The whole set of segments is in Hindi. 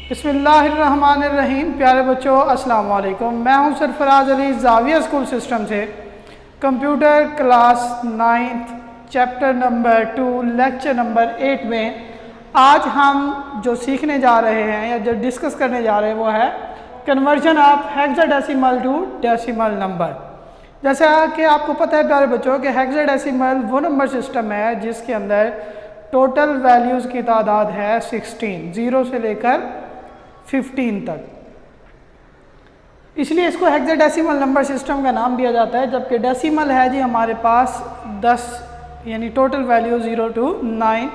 बिस्मिल्लाहिर्रहमानिर्रहीम। प्यारे बच्चों, अस्सलाम वालेकुम। मैं हूं सरफराज अली, जाविया स्कूल सिस्टम से। Computer class 9th chapter number 2 lecture number 8 में आज हम जो सीखने जा रहे हैं या जो डिस्कस करने जा रहे हैं वो है conversion of hexadecimal to decimal number. जैसा कि आपको पता है प्यारे बच्चों कि हेक्साडेसिमल वो नंबर सिस्टम है जिसके अंदर टोटल वैल्यूज़ की तादाद है 16, 0 से लेकर 15 तक। इसलिए इसको हेक्साडेसिमल नंबर सिस्टम का नाम दिया जाता है। जबकि डेसिमल है जी हमारे पास 10, यानी टोटल वैल्यू 0 to 9,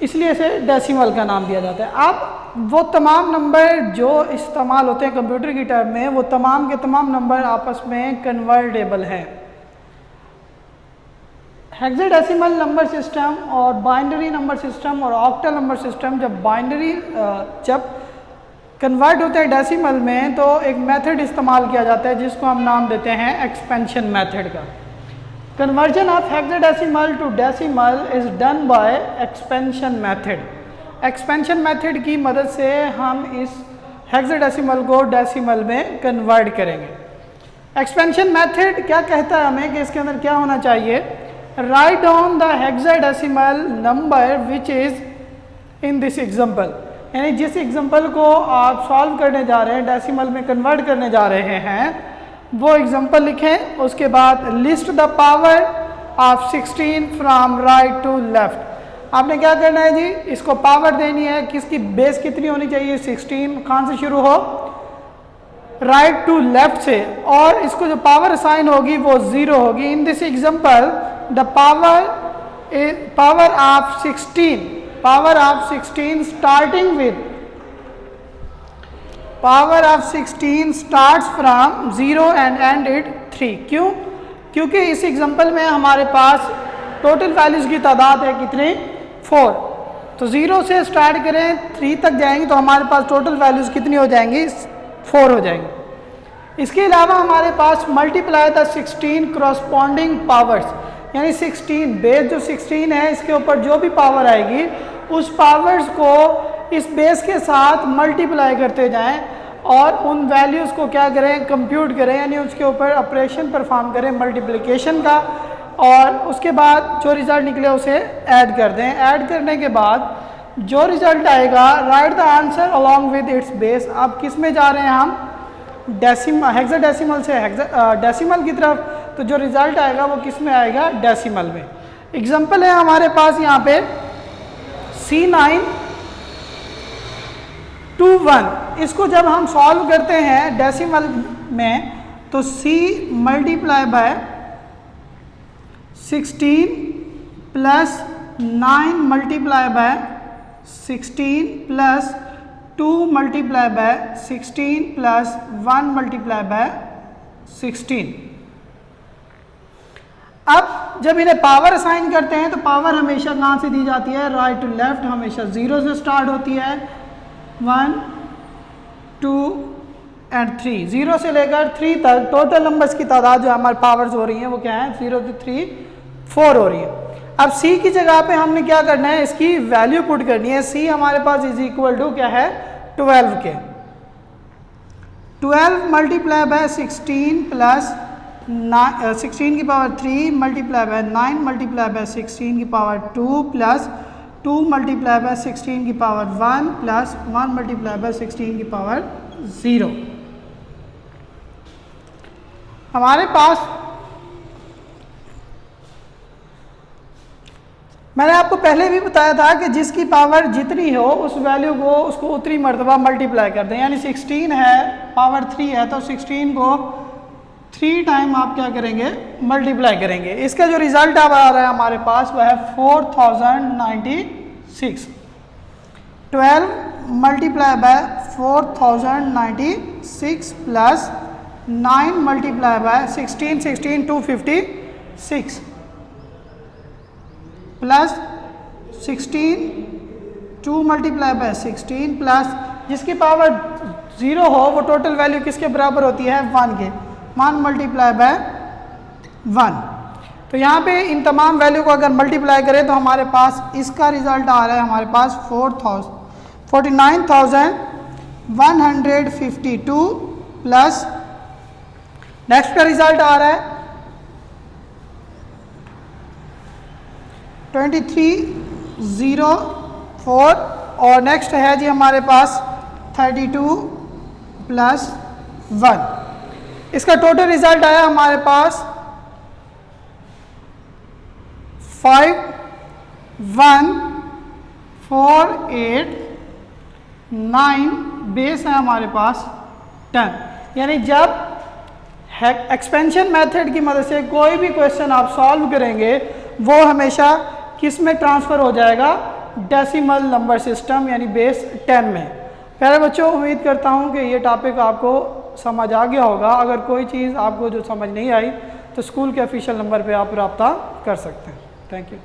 इसलिए इसे डेसिमल का नाम दिया जाता है। अब वो तमाम नंबर जो इस्तेमाल होते हैं कंप्यूटर की टर्म में, वो तमाम के तमाम नंबर आपस में कन्वर्टेबल हैं। हेक्साडेसिमल नंबर सिस्टम और बाइनरी नंबर सिस्टम और ऑक्टल नंबर सिस्टम जब कन्वर्ट होते हैं डेसिमल में तो एक मेथड इस्तेमाल किया जाता है जिसको हम नाम देते हैं एक्सपेंशन मेथड का। Conversion of hexadecimal to decimal is done by expansion method. Expansion method की मदद से हम इस हेक्साडेसिमल को डेसिमल में कन्वर्ट करेंगे। एक्सपेंशन मेथड क्या कहता है हमें कि इसके अंदर क्या होना चाहिए? Write down the hexadecimal number which is in this example, यानी जिस एग्जाम्पल को आप सॉल्व करने जा रहे हैं, डेसिमल में कन्वर्ट करने जा रहे हैं, वो एग्जाम्पल लिखें। उसके बाद list the power of 16 from right to left. आपने क्या करना है जी, इसको पावर देनी है। किसकी बेस कितनी होनी चाहिए? 16। कहाँ से शुरू हो? राइट टू लेफ्ट से। और इसको जो पावर असाइन होगी वो 0 होगी। In this example the power of 16 starting with power of 16 starts from 0 and and it 3। क्यों? क्योंकि इस एग्जाम्पल में हमारे पास टोटल वैल्यूज़ की तादाद है कितनी? 4। तो 0 से स्टार्ट करें 3 तक जाएंगे तो हमारे पास टोटल वैल्यूज़ कितनी हो जाएंगी? 4 हो जाएंगी। इसके अलावा हमारे पास मल्टीप्लाई द 16 करस्पॉन्डिंग पावर्स, यानी 16 बेस जो 16 है इसके ऊपर जो भी पावर आएगी उस पावर्स को इस बेस के साथ मल्टीप्लाई करते जाएं और उन वैल्यूज़ को क्या करें? कंप्यूट करें, यानी उसके ऊपर ऑपरेशन परफॉर्म करें मल्टीप्लिकेशन का, और उसके बाद जो रिज़ल्ट निकले उसे ऐड कर दें। ऐड करने के बाद जो रिज़ल्ट आएगा right the answer along with its base. अब किस में जा रहे हैं हम? हेक्साडेसिमल से डेसिमल की तरफ। तो जो रिज़ल्ट आएगा वो किस में आएगा? डेसिमल में। एग्जाम्पल है हमारे पास यहाँ पे C9 to 1। इसको जब हम सॉल्व करते हैं डेसिमल में तो C multiply by 16 plus 9 multiply by 16 plus 2 multiply by 16 plus 1 multiply by 16। अब जब इन्हें पावर असाइन करते हैं तो पावर हमेशा कहाँ से दी जाती है? Right to left. हमेशा 0 से स्टार्ट होती है। 1, 2 एंड 3। 0 से लेकर 3 तक टोटल नंबर्स की तादाद जो हमारी पावर्स हो रही हैं वो क्या है? 0 to 3 4 हो रही है। अब C की जगह पे हमने क्या करना है? इसकी वैल्यू पुट करनी है। C हमारे पास इज इक्वल टू क्या है? 12 के। 12 मल्टीप्लाई बाय 16 प्लस 16 की power 3 multiply by 9 multiply by 16 की पावर 2 प्लस 2 मल्टीप्लाई बाय 16 की पावर 1 प्लस 1 मल्टीप्लाई बाय 16 की पावर 0। हमारे पास मैंने आपको पहले भी बताया था कि जिसकी पावर जितनी हो उस वैल्यू को उसको उतनी मरतबा मल्टीप्लाई कर दें। यानी 16 है, पावर 3 है, तो 16 को 3 टाइम आप क्या करेंगे? मल्टीप्लाई करेंगे। इसका जो रिज़ल्ट अब आ रहा है हमारे पास वह है 4096। 12 multiply by 4096 plus 9 multiply by 16 256 plus 16 2 multiply by 16 plus जिसकी पावर 0 हो वो टोटल वैल्यू किसके बराबर होती है? 1 के। 1 मल्टीप्लाई बाय 1। तो यहाँ पे इन तमाम वैल्यू को अगर मल्टीप्लाई करें तो हमारे पास इसका रिज़ल्ट आ रहा है हमारे पास 49,152 प्लस नेक्स्ट का रिज़ल्ट आ रहा है 2304 और नेक्स्ट है जी हमारे पास 32 प्लस 1। इसका टोटल रिज़ल्ट आया हमारे पास 5148 बेस है हमारे पास 10। यानी जब एक्सपेंशन मेथड की मदद से कोई भी क्वेश्चन आप सॉल्व करेंगे वो हमेशा किस में ट्रांसफ़र हो जाएगा, डेसिमल नंबर सिस्टम यानी बेस 10 में। प्यारे बच्चों, उम्मीद करता हूँ कि ये टॉपिक आपको समझ आ गया होगा। अगर कोई चीज़ आपको जो समझ नहीं आई तो स्कूल के ऑफिशियल नंबर पे आप रब्ता कर सकते हैं। Thank you.